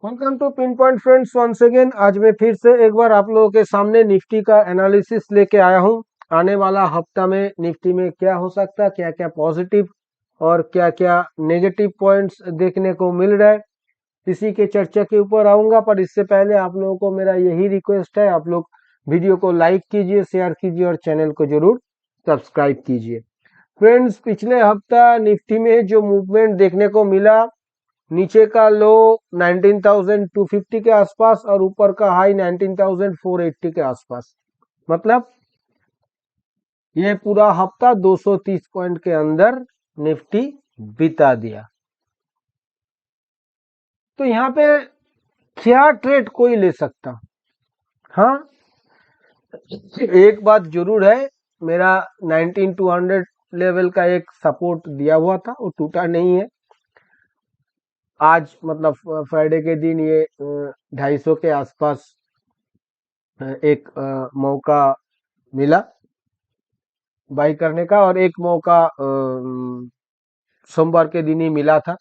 Welcome to pin point friends once again. आज मैं फिर से एक बार आप लोगों के सामने निफ्टी का एनालिसिस लेके आया हूं। आने वाला हफ्ता में निफ्टी में क्या हो सकता है, क्या क्या पॉजिटिव और क्या क्या नेगेटिव पॉइंट्स देखने को मिल रहा है, इसी के चर्चा के ऊपर आऊंगा। पर इससे पहले आप लोगों को मेरा यही रिक्वेस्ट है, आप लोग वीडियो को लाइक कीजिए, शेयर कीजिए और चैनल को जरूर सब्सक्राइब कीजिए। फ्रेंड्स, पिछले हफ्ता निफ्टी में जो मूवमेंट देखने को मिला, नीचे का लो 19,250 के आसपास और ऊपर का हाई 19,480 के आसपास। मतलब ये पूरा हफ्ता 230 पॉइंट के अंदर निफ्टी बिता दिया। तो यहाँ पे क्या ट्रेड कोई ले सकता? हाँ, एक बात जरूर है, मेरा 19,200 लेवल का एक सपोर्ट दिया हुआ था, वो टूटा नहीं है। आज मतलब फ्राइडे के दिन ये 250 के आसपास एक मौका मिला बाई करने का, और एक मौका सोमवार के दिन ही मिला था।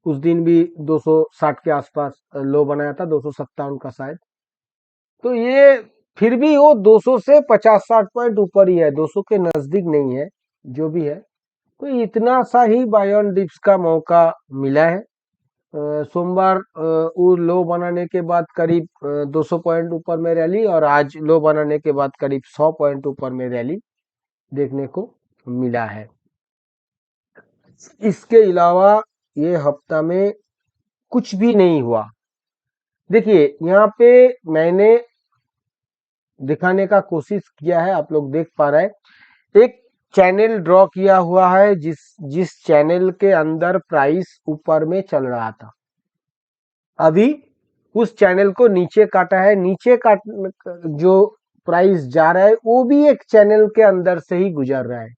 उस दिन भी 260 के आसपास लो बनाया था, 257 का शायद। तो ये फिर भी वो 200 से 50-60 पॉइंट ऊपर ही है, 200 के नजदीक नहीं है। जो भी है, तो इतना सा ही बाय ऑन डिप्स का मौका मिला है। सोमवार वो लो बनाने के बाद करीब 200 पॉइंट ऊपर में रैली, और आज लो बनाने के बाद करीब 100 पॉइंट ऊपर में रैली देखने को मिला है। इसके अलावा ये हफ्ता में कुछ भी नहीं हुआ। देखिए, यहाँ पे मैंने दिखाने का कोशिश किया है, आप लोग देख पा रहे हैं, एक चैनल ड्रॉ किया हुआ है जिस जिस चैनल के अंदर प्राइस ऊपर में चल रहा था। अभी उस चैनल को नीचे काटा है, नीचे काट जो प्राइस जा रहा है वो भी एक चैनल के अंदर से ही गुजर रहा है,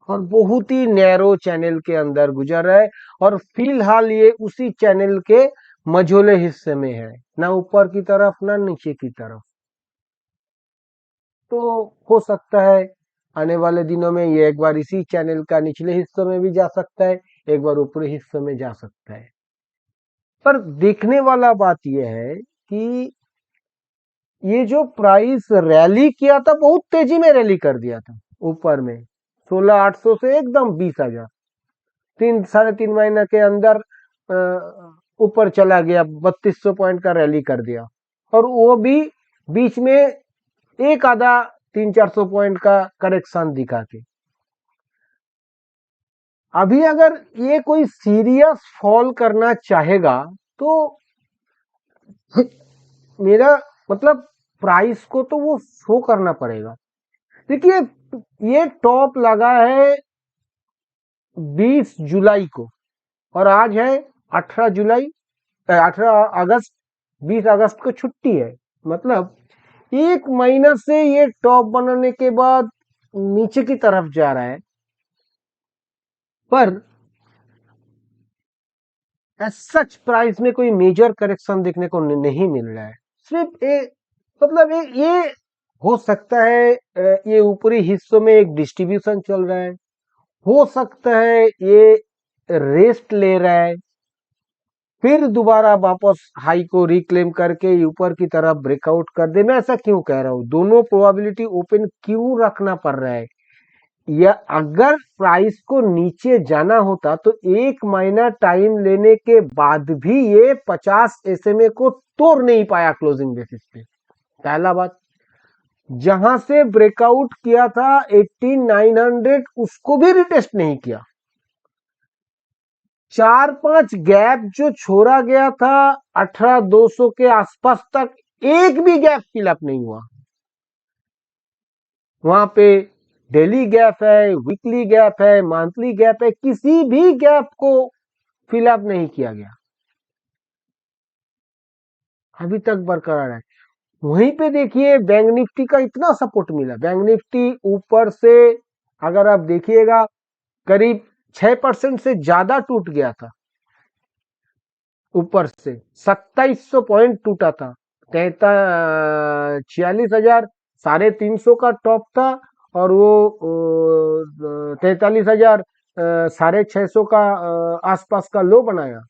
और बहुत ही नैरो चैनल के अंदर गुजर रहा है। और फिलहाल ये उसी चैनल के मझोले हिस्से में है, ना ऊपर की तरफ ना नीचे की तरफ। तो हो सकता है आने वाले दिनों में ये एक बार इसी चैनल का निचले हिस्से में भी जा सकता है, एक बार ऊपरी हिस्से में जा सकता है। पर देखने वाला बात यह है कि ये जो प्राइस रैली किया था, बहुत तेजी में रैली कर दिया था ऊपर में, 16,800 से एकदम 20,000, 3-3.5 महीने के अंदर ऊपर चला गया, 3200 पॉइंट का रैली कर दिया। और वो भी बीच में एक आधा 300-400 पॉइंट का करेक्शन दिखा के। अभी अगर ये कोई सीरियस फॉल करना चाहेगा तो मेरा मतलब प्राइस को तो वो शो करना पड़ेगा। देखिए, ये टॉप लगा है 20 जुलाई को, और आज है 18 जुलाई, 18 अगस्त। 20 अगस्त को छुट्टी है, मतलब एक महीना से ये टॉप बनाने के बाद नीचे की तरफ जा रहा है। पर सच प्राइस में कोई मेजर करेक्शन देखने को नहीं मिल रहा है। सिर्फ मतलब ये हो सकता है ये ऊपरी हिस्सों में एक डिस्ट्रीब्यूशन चल रहा है, हो सकता है ये रेस्ट ले रहा है, फिर दोबारा वापस हाई को रिक्लेम करके ऊपर की तरफ ब्रेकआउट कर दे। मैं ऐसा क्यों कह रहा हूं, दोनों प्रोबेबिलिटी ओपन क्यों रखना पड़ रहा है? या अगर प्राइस को नीचे जाना होता तो एक महीना टाइम लेने के बाद भी ये 50 एसएमए को तोड़ नहीं पाया क्लोजिंग बेसिस पे। पहला बात, जहां से ब्रेकआउट किया था 18,900 उसको भी रिटेस्ट नहीं किया। 4-5 गैप जो छोड़ा गया था 18,200 के आसपास तक, एक भी गैप फिलअप नहीं हुआ। वहां पे डेली गैप है, वीकली गैप है, मंथली गैप है, किसी भी गैप को फिलअप नहीं किया गया, अभी तक बरकरार है। वहीं पे देखिए बैंक निफ्टी का इतना सपोर्ट मिला, बैंक निफ्टी ऊपर से अगर आप देखिएगा करीब 6% से ज्यादा टूट गया था। ऊपर से 2700 पॉइंट टूटा था, 46,000 350 का टॉप था, और वो 43,000 650 का आसपास का लो बनाया।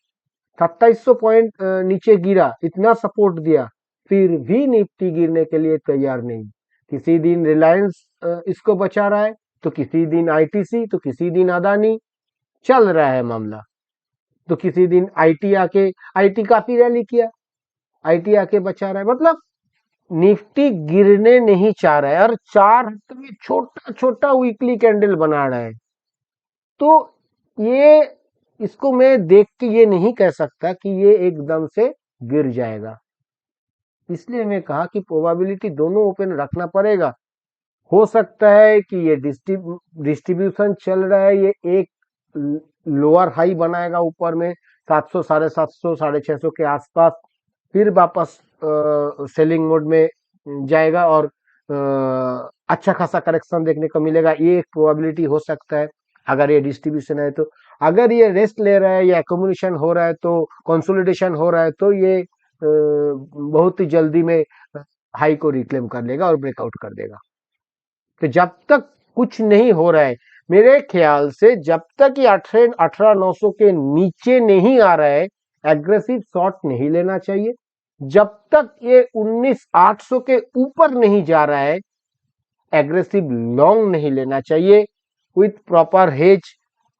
2700 पॉइंट नीचे गिरा, इतना सपोर्ट दिया, फिर भी निफ्टी गिरने के लिए तैयार नहीं। किसी दिन रिलायंस इसको बचा रहा है, तो किसी दिन आईटीसी, तो किसी दिन अदानी, चल रहा है मामला। तो किसी दिन आईटी आके, आईटी काफी रैली किया, आईटी आके बचा रहा है। मतलब निफ्टी गिरने नहीं चाह रहा है और 4 हफ्ते में छोटा छोटा वीकली कैंडल बना रहा है। तो ये, इसको मैं देख के ये नहीं कह सकता कि ये एकदम से गिर जाएगा। इसलिए मैं कहा कि प्रोबेबिलिटी दोनों ओपन रखना पड़ेगा। हो सकता है कि ये डिस्ट्रीब्यूशन चल रहा है, ये एक लोअर हाई बनाएगा ऊपर में 700, 750, 650 के आसपास, फिर वापस सेलिंग मोड में जाएगा और अच्छा खासा करेक्शन देखने को मिलेगा। ये एक प्रोबेबिलिटी हो सकता है अगर ये डिस्ट्रीब्यूशन है तो। अगर ये रेस्ट ले रहा है या एकोमोडेशन हो रहा है, तो कंसोलिडेशन हो रहा है, तो ये बहुत ही जल्दी में हाई को रिक्लेम कर लेगा और ब्रेकआउट कर देगा। तो जब तक कुछ नहीं हो रहा है, मेरे ख्याल से जब तक ये 18,900 के नीचे नहीं आ रहा है, एग्रेसिव शॉर्ट नहीं लेना चाहिए। जब तक ये 19,800 के ऊपर नहीं जा रहा है, एग्रेसिव लॉन्ग नहीं लेना चाहिए। विथ प्रॉपर हेज,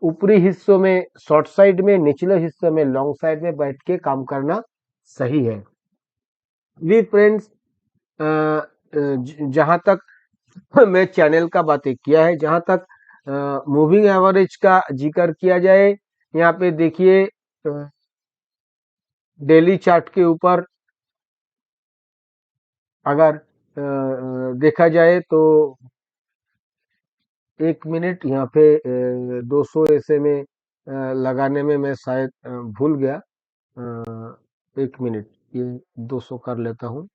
ऊपरी हिस्सों में शॉर्ट साइड में, निचले हिस्सों में लॉन्ग साइड में बैठ के काम करना सही है। वी फ्रेंड्स, जहां तक मैं चैनल का बातें किया है, जहां तक मूविंग एवरेज का जिक्र किया जाए, यहाँ पे देखिए डेली चार्ट के ऊपर अगर देखा जाए तो 1 मिनट, यहाँ पे 200 ऐसे में लगाने में मैं शायद भूल गया। 1 मिनट, ये 200 कर लेता हूँ।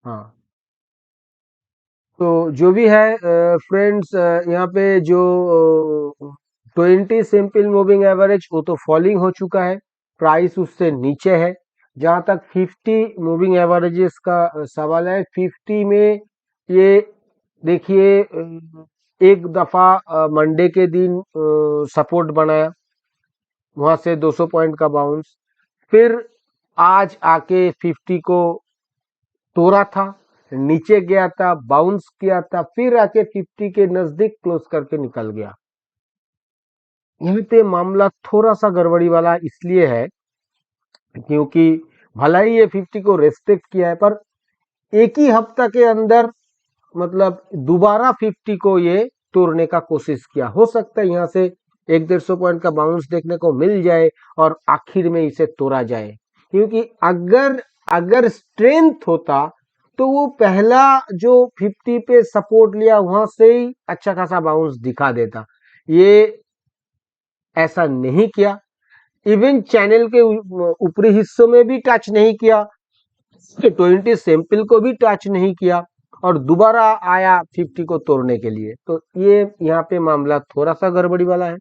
हाँ, तो जो भी है फ्रेंड्स, यहाँ पे जो 20 सिंपल मूविंग एवरेज, वो तो फॉलिंग हो चुका है, प्राइस उससे नीचे है। जहां तक 50 मूविंग एवरेजेस का सवाल है, 50 में ये देखिए एक दफा मंडे के दिन सपोर्ट बनाया, वहां से 200 पॉइंट का बाउंस, फिर आज आके 50 को तोड़ा था, नीचे गया था, बाउंस किया था, फिर आके 50 के नजदीक क्लोज करके निकल गया। यहाँ पे मामला थोड़ा सा गड़बड़ी वाला इसलिए है क्योंकि भला ही ये 50 को रेस्पेक्ट किया है, पर एक ही हफ्ता के अंदर मतलब दोबारा 50 को ये तोड़ने का कोशिश किया। हो सकता है यहाँ से 150 पॉइंट का बाउंस देखने को मिल जाए और आखिर में इसे तोड़ा जाए, क्योंकि अगर अगर स्ट्रेंथ होता तो वो पहला जो 50 पे सपोर्ट लिया वहां से ही अच्छा खासा बाउंस दिखा देता। ये ऐसा नहीं किया, इवन चैनल के ऊपरी हिस्सों में भी टच नहीं किया, 20 सैंपल को भी टच नहीं किया और दोबारा आया 50 को तोड़ने के लिए। तो ये यहाँ पे मामला थोड़ा सा गड़बड़ी वाला है।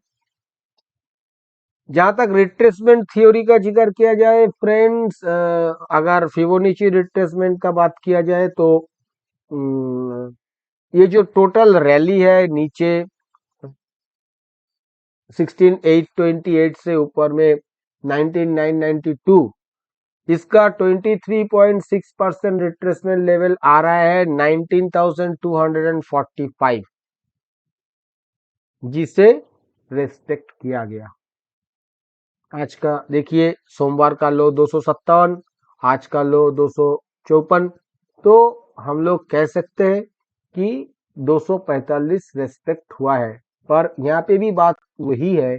जहां तक रिट्रेसमेंट थ्योरी का जिक्र किया जाए फ्रेंड्स, अगर फिबोनाची रिट्रेसमेंट का बात किया जाए तो ये जो टोटल रैली है नीचे 16,828 से ऊपर में 19,992, इसका 23.6% रिट्रेसमेंट लेवल आ रहा है 19,245, जिसे रेस्पेक्ट किया गया। आज का देखिए, सोमवार का लो 257, आज का लो 254, तो हम लोग कह सकते हैं कि 245 रेस्पेक्ट हुआ है। पर यहाँ पे भी बात वही है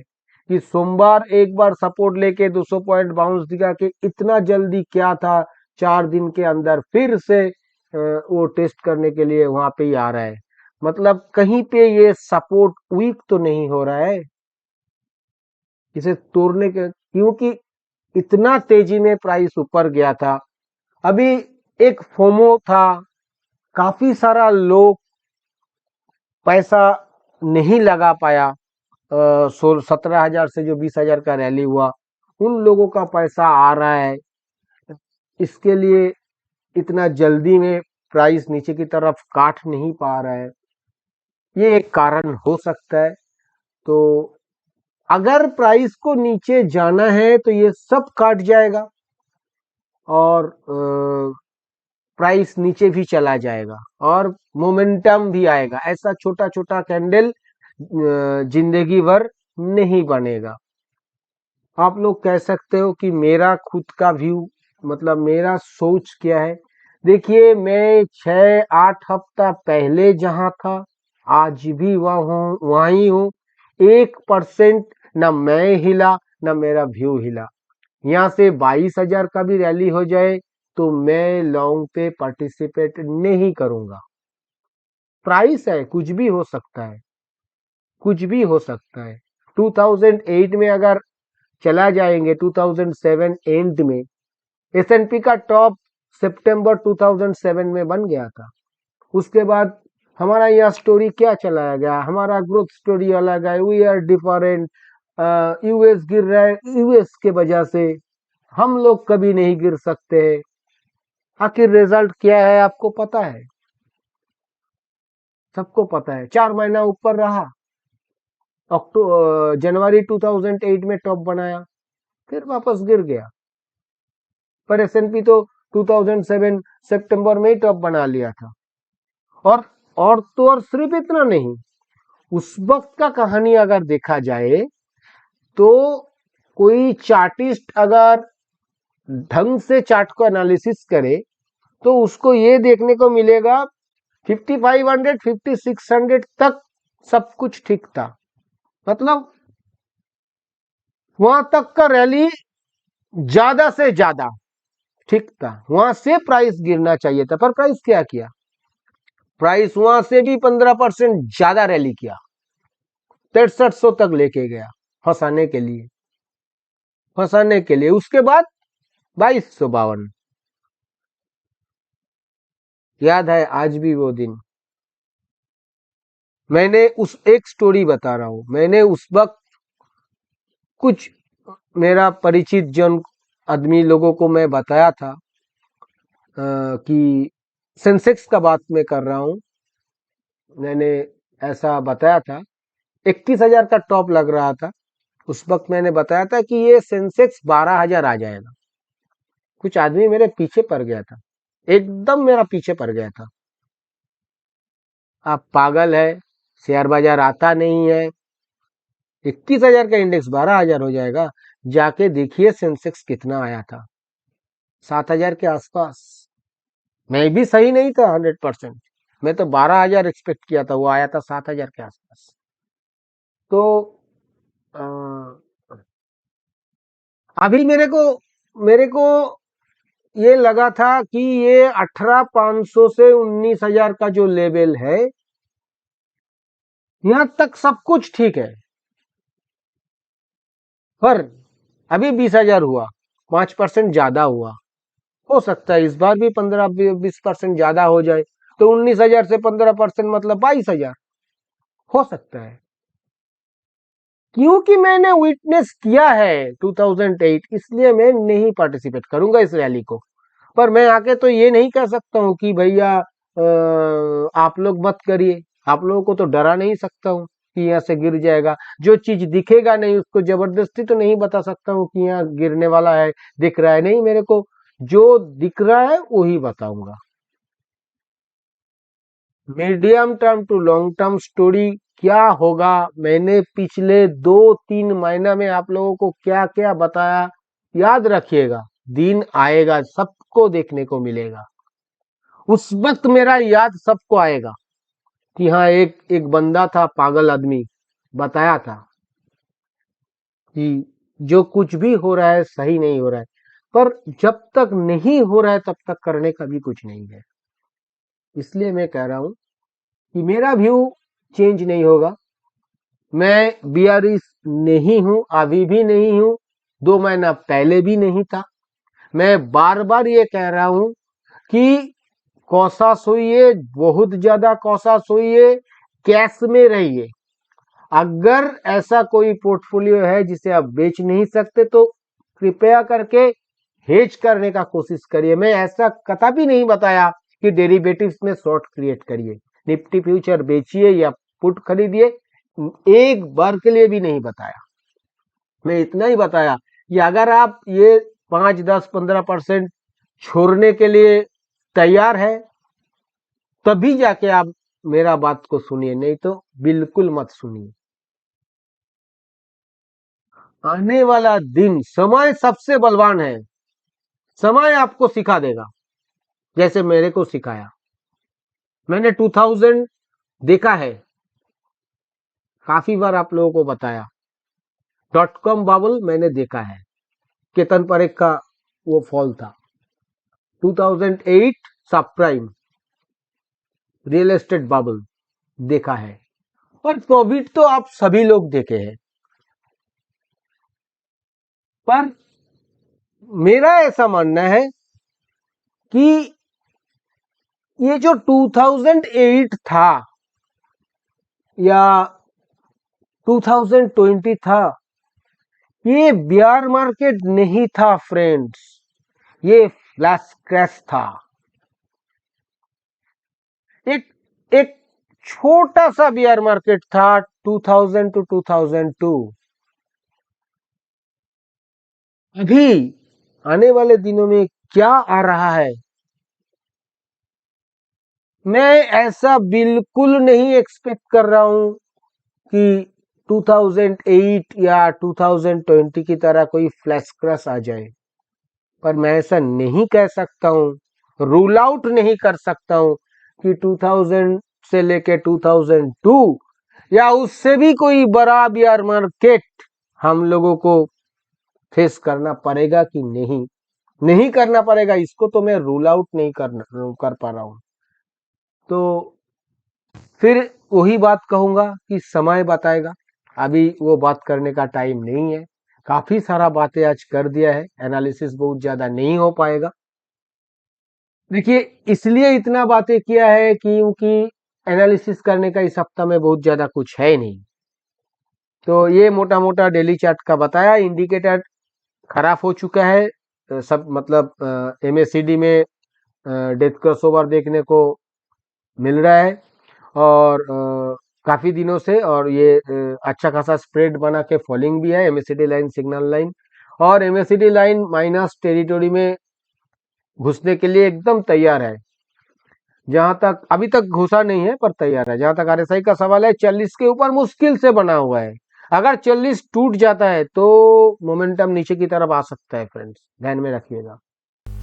कि सोमवार एक बार सपोर्ट लेके 200 पॉइंट बाउंस दिखा के इतना जल्दी क्या था, 4 दिन के अंदर फिर से वो टेस्ट करने के लिए वहां पे ही आ रहा है। मतलब कहीं पे ये सपोर्ट वीक तो नहीं हो रहा है इसे तोड़ने के, क्योंकि इतना तेजी में प्राइस ऊपर गया था। अभी एक फोमो था, काफी सारा लोग पैसा नहीं लगा पाया, 17,000 से जो 20,000 का रैली हुआ, उन लोगों का पैसा आ रहा है, इसके लिए इतना जल्दी में प्राइस नीचे की तरफ काट नहीं पा रहा है। ये एक कारण हो सकता है। तो अगर प्राइस को नीचे जाना है तो ये सब काट जाएगा और प्राइस नीचे भी चला जाएगा और मोमेंटम भी आएगा। ऐसा छोटा छोटा कैंडल जिंदगी भर नहीं बनेगा। आप लोग कह सकते हो कि मेरा खुद का व्यू मतलब मेरा सोच क्या है। देखिए, मैं 6-8 हफ्ता पहले जहां था आज भी वहीं हूँ। 1% ना मैं हिला ना मेरा व्यू हिला। यहाँ से 22,000 का भी रैली हो जाए तो मैं लॉन्ग पे पार्टिसिपेट नहीं करूंगा। प्राइस है, कुछ भी हो सकता है, कुछ भी हो सकता है। 2008 में अगर चला जाएंगे, 2007 एंड में एस&पी का टॉप सितंबर 2007 में बन गया था। उसके बाद हमारा यहाँ स्टोरी क्या चलाया गया, हमारा ग्रोथ स्टोरी अलग है। We are different. यूएस गिर रहा है, यूएस के वजह से हम लोग कभी नहीं गिर सकते। आखिर रिजल्ट क्या है आपको पता है, सबको पता है। 4 महीना ऊपर रहा, जनवरी 2008 में टॉप बनाया, फिर वापस गिर गया। पर एस&पी तो 2007 सितंबर में ही टॉप बना लिया था। और तो और सिर्फ इतना नहीं, उस वक्त का कहानी अगर देखा जाए तो कोई चार्टिस्ट अगर ढंग से चार्ट को एनालिसिस करे तो उसको ये देखने को मिलेगा 5500 5600 तक सब कुछ ठीक था। मतलब वहां तक का रैली ज्यादा से ज्यादा ठीक था, वहां से प्राइस गिरना चाहिए था। पर प्राइस क्या किया, प्राइस वहां से भी 15% ज्यादा रैली किया, 6300 तक लेके गया फंसाने के लिए, फंसाने के लिए। उसके बाद 2252 याद है आज भी वो दिन। मैंने उस एक स्टोरी बता रहा हूं, मैंने उस वक्त कुछ मेरा परिचित जन आदमी लोगों को मैं बताया था कि सेंसेक्स का बात मैं कर रहा हूं। मैंने ऐसा बताया था, 21,000 का टॉप लग रहा था उस वक्त। मैंने बताया था कि ये सेंसेक्स 12,000 आ जाएगा। कुछ आदमी मेरे पीछे पड़ गया था, एकदम मेरा पीछे पड़ गया था। आप पागल है, शेयर बाजार आता नहीं है, 21,000 का इंडेक्स 12,000 हो जाएगा। जाके देखिए सेंसेक्स कितना आया था, 7,000 के आसपास। मैं भी सही नहीं था 100%, मैं तो 12,000 एक्सपेक्ट किया था, वो आया था 7,000 के आसपास। तो अ, अभी मेरे को ये लगा था कि ये 18,500 से 19,000 का जो लेवल है, यहां तक सब कुछ ठीक है। पर अभी 20,000 हुआ, 5% ज्यादा हुआ। हो सकता है इस बार भी 15-20% ज्यादा हो जाए, तो 19,000 से 15% मतलब 22,000 हो सकता है। क्योंकि मैंने विटनेस किया है 2008, इसलिए मैं नहीं पार्टिसिपेट करूंगा इस रैली को। पर मैं आके तो ये नहीं कह सकता हूँ कि भैया आप लोग मत करिए। आप लोगों को तो डरा नहीं सकता हूँ कि यहाँ से गिर जाएगा। जो चीज दिखेगा नहीं उसको जबरदस्ती तो नहीं बता सकता हूँ कि यहाँ गिरने वाला है, दिख रहा है। नहीं, मेरे को जो दिख रहा है वही बताऊंगा। Medium term to long term story क्या होगा, मैंने पिछले 2-3 महीना में आप लोगों को क्या क्या बताया, याद रखिएगा। दिन आएगा सबको देखने को मिलेगा, उस वक्त मेरा याद सबको आएगा कि हाँ एक एक बंदा था, पागल आदमी, बताया था कि जो कुछ भी हो रहा है सही नहीं हो रहा है। पर जब तक नहीं हो रहा है तब तक करने का भी कुछ नहीं है। इसलिए मैं कह रहा हूं कि मेरा व्यू चेंज नहीं होगा। मैं बीआरइस नहीं हूं, अभी भी नहीं हूं, 2 महीना पहले भी नहीं था। मैं बार बार ये कह रहा हूं कि कॉशस होइए, बहुत ज्यादा कॉशस होइए, कैश में रहिए। अगर ऐसा कोई पोर्टफोलियो है जिसे आप बेच नहीं सकते तो कृपया करके हेज करने का कोशिश करिए। मैं ऐसा कतई नहीं बताया कि डेरिवेटिव्स में शॉर्ट क्रिएट करिए, निफ्टी फ्यूचर बेचिए या पुट खरीदिए, एक बार के लिए भी नहीं बताया। मैं इतना ही बताया कि अगर आप ये 5, 10, 15% छोड़ने के लिए तैयार है तभी जाके आप मेरा बात को सुनिए, नहीं तो बिल्कुल मत सुनिए। आने वाला दिन, समय सबसे बलवान है। समय आपको सिखा देगा, जैसे मेरे को सिखाया। मैंने 2000 देखा है, काफी बार आप लोगों को बताया। .com बबल मैंने देखा है, केतन परेख का वो फॉल था। 2008 सब प्राइम रियल एस्टेट बबल देखा है, और कोविड तो आप सभी लोग देखे हैं। पर मेरा ऐसा मानना है कि ये जो 2008 था या 2020 था, ये बियर मार्केट नहीं था फ्रेंड्स, ये फ्लैश क्रैश था। एक एक छोटा सा बियर मार्केट था 2000 टू 2002। अभी आने वाले दिनों में क्या आ रहा है, मैं ऐसा बिल्कुल नहीं एक्सपेक्ट कर रहा हूं कि 2008 या 2020 की तरह कोई फ्लैश क्रैश आ जाए। पर मैं ऐसा नहीं कह सकता हूं, रूल आउट नहीं कर सकता हूं कि 2000 से लेके 2002 या उससे भी कोई बड़ा बियर मार्केट हम लोगों को फेस करना पड़ेगा कि नहीं। नहीं करना पड़ेगा, इसको तो मैं रूल आउट नहीं कर पा रहा हूं। तो फिर वही बात कहूंगा कि समय बताएगा, अभी वो बात करने का टाइम नहीं है। काफी सारा बातें आज कर दिया है, एनालिसिस बहुत ज्यादा नहीं हो पाएगा। देखिए, इसलिए इतना बातें किया है क्योंकि एनालिसिस करने का इस हफ्ता में बहुत ज्यादा कुछ है नहीं। तो ये मोटा मोटा डेली चार्ट का बताया। इंडिकेटर खराब हो चुका है, सब मतलब एमएसीडी में डेथ क्रॉसओवर देखने को मिल रहा है, और काफी दिनों से, और ये अच्छा खासा स्प्रेड बना के फॉलिंग भी है। एमएसीडी लाइन, सिग्नल लाइन, और एमएसीडी लाइन माइनस टेरिटोरी में घुसने के लिए एकदम तैयार है। जहां तक अभी तक घुसा नहीं है पर तैयार है। जहां तक आरएसआई का सवाल है, 40 के ऊपर मुश्किल से बना हुआ है। अगर 40 टूट जाता है तो मोमेंटम नीचे की तरफ आ सकता है फ्रेंड्स, ध्यान में रखिएगा।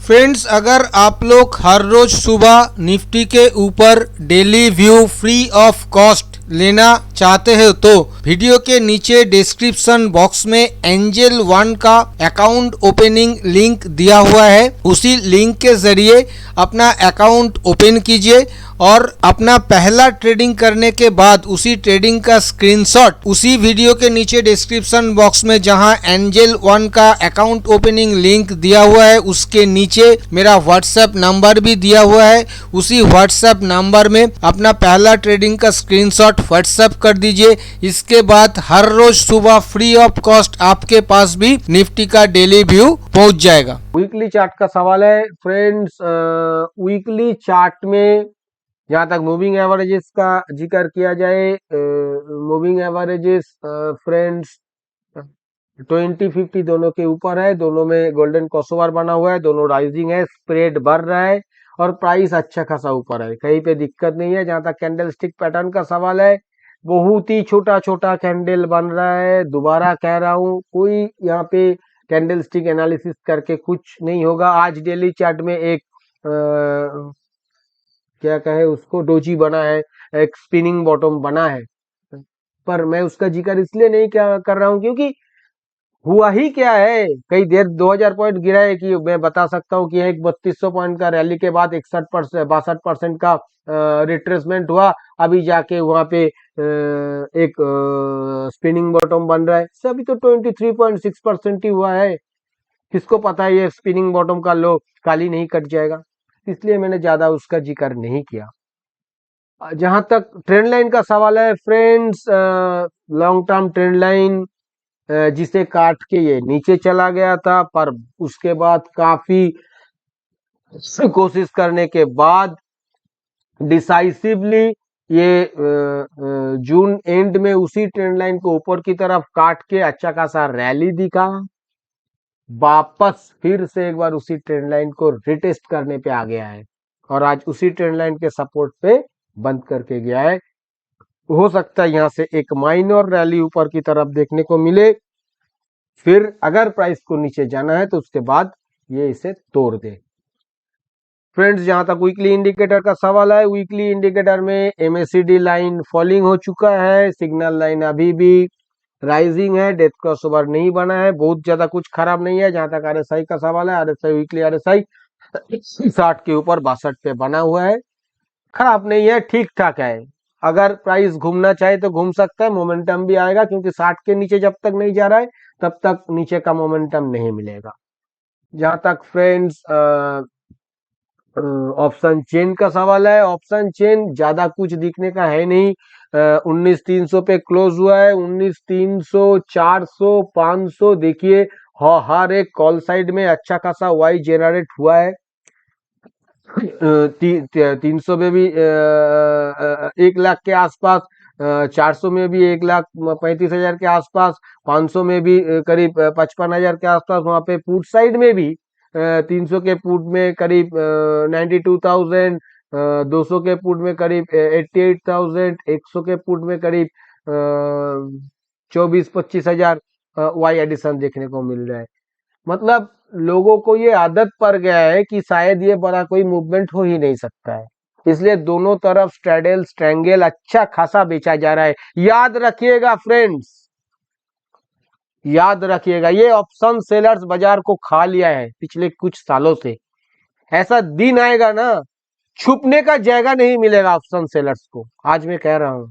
फ्रेंड्स, अगर आप लोग हर रोज सुबह निफ्टी के ऊपर daily view free of cost लेना चाहते हो तो वीडियो के नीचे डिस्क्रिप्शन बॉक्स में एंजल वन का अकाउंट ओपनिंग लिंक दिया हुआ है। उसी लिंक के जरिए अपना अकाउंट ओपन कीजिए और अपना पहला ट्रेडिंग करने के बाद उसी ट्रेडिंग का स्क्रीनशॉट उसी वीडियो के नीचे डिस्क्रिप्शन बॉक्स में जहां एंजल वन का अकाउंट ओपनिंग लिंक दिया हुआ है उसके नीचे मेरा व्हाट्सएप नंबर भी दिया हुआ है। उसी व्हाट्सएप नंबर में अपना पहला ट्रेडिंग का स्क्रीनशॉट व्हाट्सएप कर दीजिए। इसके बाद हर रोज सुबह फ्री ऑफ कॉस्ट आपके पास भी निफ्टी का डेली व्यू पहुंच जाएगा। वीकली चार्ट का सवाल है फ्रेंड्स। वीकली चार्ट में जहां तक मूविंग एवरेजेस का जिक्र किया जाए, मूविंग एवरेजेस फ्रेंड्स 20-50 दोनों के ऊपर है। दोनों में गोल्डन क्रॉसओवर बना हुआ है, दोनों राइजिंग है, स्प्रेड बढ़ रहा है और प्राइस अच्छा खासा ऊपर है, कहीं पे दिक्कत नहीं है। जहां तक कैंडल स्टिक पैटर्न का सवाल है, बहुत ही छोटा छोटा कैंडल बन रहा है। दोबारा कह रहा हूं, कोई यहाँ पे कैंडल स्टिक एनालिसिस करके कुछ नहीं होगा। आज डेली चार्ट में एक क्या कहे उसको, डोजी बना है, एक स्पिनिंग बॉटम बना है, पर मैं उसका जिक्र इसलिए नहीं क्या कर रहा हूं क्योंकि हुआ ही क्या है। कई देर 2000 पॉइंट गिरा है कि मैं बता सकता हूं कि एक 3200 पॉइंट का रैली के बाद 61% 62% का रिट्रेसमेंट हुआ। अभी जाके वहां पे एक स्पिनिंग बॉटम बन रहा है। अभी तो 23.6% ही हुआ है। किसको पता है ये स्पिनिंग बॉटम का लो काली नहीं कट जाएगा, इसलिए मैंने ज्यादा उसका जिक्र नहीं किया। जहां तक ट्रेंड लाइन का सवाल है friends, long term trend line जिसे काट के ये नीचे चला गया था, पर उसके बाद काफी कोशिश करने के बाद डिसाइसिवली ये जून एंड में उसी ट्रेंड लाइन को ऊपर की तरफ काट के अच्छा खासा रैली दिखा, वापस फिर से एक बार उसी ट्रेंड लाइन को रिटेस्ट करने पे आ गया है और आज उसी ट्रेंड लाइन के सपोर्ट पे बंद करके गया है। हो सकता है यहां से एक माइनर रैली ऊपर की तरफ देखने को मिले, फिर अगर प्राइस को नीचे जाना है तो उसके बाद ये इसे तोड़ दे। फ्रेंड्स, जहां तक वीकली इंडिकेटर का सवाल है, वीकली इंडिकेटर में एमएसीडी लाइन फॉलिंग हो चुका है, सिग्नल लाइन अभी भी राइजिंग है, डेथ क्रॉसओवर नहीं बना है, बहुत ज्यादा कुछ खराब नहीं है। जहां तक आरएसआई का सवाल है, आरएसआई वीकली आरएसआई 60 के ऊपर 62 पे बना हुआ है, खराब नहीं है, ठीक ठाक है। अगर प्राइस घूमना चाहे तो घूम सकता है, मोमेंटम भी आएगा, क्योंकि 60 के नीचे जब तक नहीं जा रहा है तब तक नीचे का मोमेंटम नहीं मिलेगा। जहां तक फ्रेंड्स ऑप्शन चेन का सवाल है, ऑप्शन चेन ज्यादा कुछ दिखने का है नहीं। 19,300 पे क्लोज हुआ है, 19,300, 400, 500 देखिए, हर एक कॉल साइड में अच्छा खासा वाई जेनरेट हुआ है। 300 में भी 1 लाख के आसपास, 400 में भी 1,35,000 के आसपास, 500 में भी करीब 55,000 के आसपास। वहां पे पुट साइड में भी 300 के पुट में करीब 92,000, 200 के पुट में करीब 88,000, 100 के पुट में करीब 24-25,000 वाई एडिशन देखने को मिल रहा है। मतलब लोगों को ये आदत पड़ गया है कि शायद ये बड़ा कोई मूवमेंट हो ही नहीं सकता है, इसलिए दोनों तरफ स्ट्रैडल स्ट्रैंगल अच्छा खासा बेचा जा रहा है। याद रखिएगा फ्रेंड्स, याद रखिएगा, ये ऑप्शन सेलर्स बाजार को खा लिया है पिछले कुछ सालों से। ऐसा दिन आएगा ना, छुपने का जगह नहीं मिलेगा ऑप्शन सेलर्स को। आज मैं कह रहा हूं,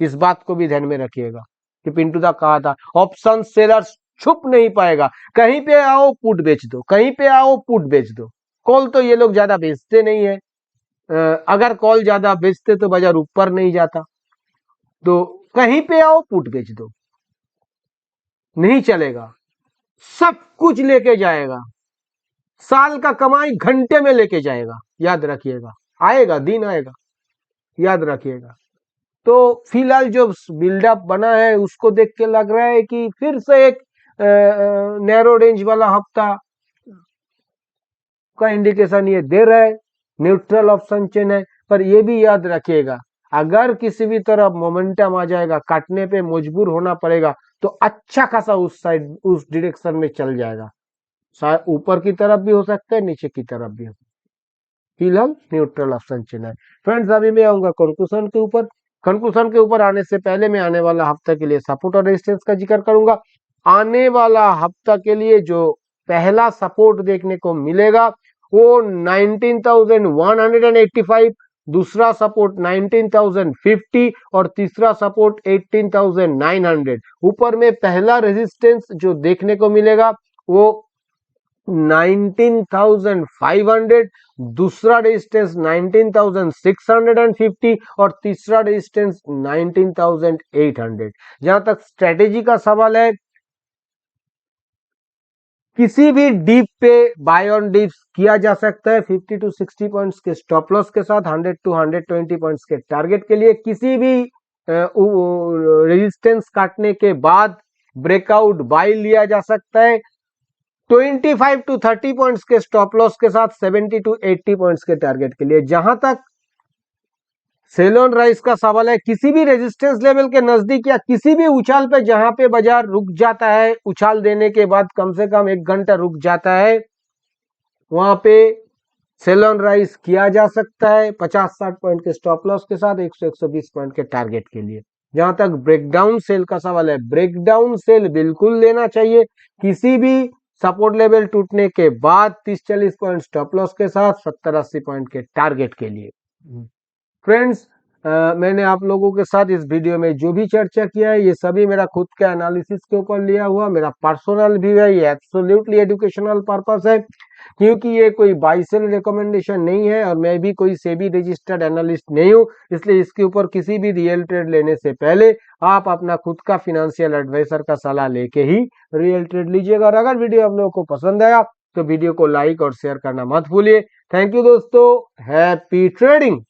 इस बात को भी ध्यान में रखिएगा कि पिंटू दा कहा था, ऑप्शन सेलर्स छुप नहीं पाएगा। कहीं पे आओ पुट बेच दो, कहीं पे आओ पुट बेच दो। कॉल तो ये लोग ज्यादा बेचते नहीं है, अगर कॉल ज्यादा बेचते तो बाजार ऊपर नहीं जाता। तो कहीं पे आओ पुट बेच दो, नहीं चलेगा, सब कुछ लेके जाएगा, साल का कमाई घंटे में लेके जाएगा। याद रखिएगा, आएगा दिन आएगा, याद रखिएगा। तो फिलहाल जो बिल्डअप बना है उसको देख के लग रहा है कि फिर से एक नैरो रेंज वाला हफ्ता का इंडिकेशन ये दे रहा है। न्यूट्रल ऑप्शन चेन है, पर ये भी याद रखिएगा, अगर किसी भी तरफ मोमेंटम आ जाएगा, काटने पे मजबूर होना पड़ेगा, तो अच्छा खासा उस साइड उस डायरेक्शन में चल जाएगा। शायद ऊपर की तरफ भी हो सकता है, नीचे की तरफ भी हो। फिलहाल न्यूट्रल ऑप्शन चेन है। फ्रेंड्स, अभी मैं आऊंगा कंक्लूजन के ऊपर। कंक्लूजन के ऊपर आने से पहले मैं आने वाला हफ्ता के लिए सपोर्ट और रेजिस्टेंस का जिक्र करूंगा। आने वाला हफ्ता के लिए जो पहला सपोर्ट देखने को मिलेगा वो 19,185, दूसरा सपोर्ट 19,050 और तीसरा सपोर्ट 18,900। ऊपर में पहला रेजिस्टेंस जो देखने को मिलेगा वो 19,500, दूसरा रेजिस्टेंस 19,650 और तीसरा रेजिस्टेंस 19,800। जहां तक स्ट्रेटेजी का सवाल है, किसी भी डीप पे बाय ऑन डिप्स किया जा सकता है 50 to 60 पॉइंट्स के स्टॉप लॉस के साथ, 100 to 120 पॉइंट्स के टारगेट के लिए। किसी भी रेजिस्टेंस काटने के बाद ब्रेकआउट बाय लिया जा सकता है 25 to 30 पॉइंट्स के स्टॉप लॉस के साथ, 70 to 80 पॉइंट्स के टारगेट के लिए। जहां तक सेल ऑन राइज का सवाल है, किसी भी रेजिस्टेंस लेवल के नजदीक या किसी भी उछाल पे जहां पे बाजार रुक जाता है, उछाल देने के बाद कम से कम 1 घंटा रुक जाता है, वहां पे सेल ऑन राइज किया जा सकता है 50-60 पॉइंट के स्टॉप लॉस के साथ, 100-120 पॉइंट के टारगेट के लिए। जहां तक ब्रेकडाउन सेल का सवाल है, ब्रेकडाउन सेल बिल्कुल लेना चाहिए किसी भी सपोर्ट लेवल टूटने के बाद, 30-40 पॉइंट स्टॉप लॉस के साथ, 70-80 पॉइंट के टारगेट के लिए। फ्रेंड्स, मैंने आप लोगों के साथ इस वीडियो में जो भी चर्चा किया है ये सभी मेरा खुद का एनालिसिस के ऊपर लिया हुआ मेरा पर्सनल व्यू है। ये एब्सोल्युटली एजुकेशनल पर्पस है, क्योंकि ये कोई बाय सेल रिकमेंडेशन नहीं है और मैं भी कोई सेबी रजिस्टर्ड एनालिस्ट नहीं हूँ। इसलिए इसके ऊपर किसी भी रियल ट्रेड लेने से पहले आप अपना खुद का फिनेंशियल एडवाइजर का सलाह लेके ही रियल ट्रेड लीजिएगा। और अगर वीडियो आप लोगों को पसंद आया तो वीडियो को लाइक और शेयर करना मत भूलिए। थैंक यू दोस्तों, हैप्पी ट्रेडिंग।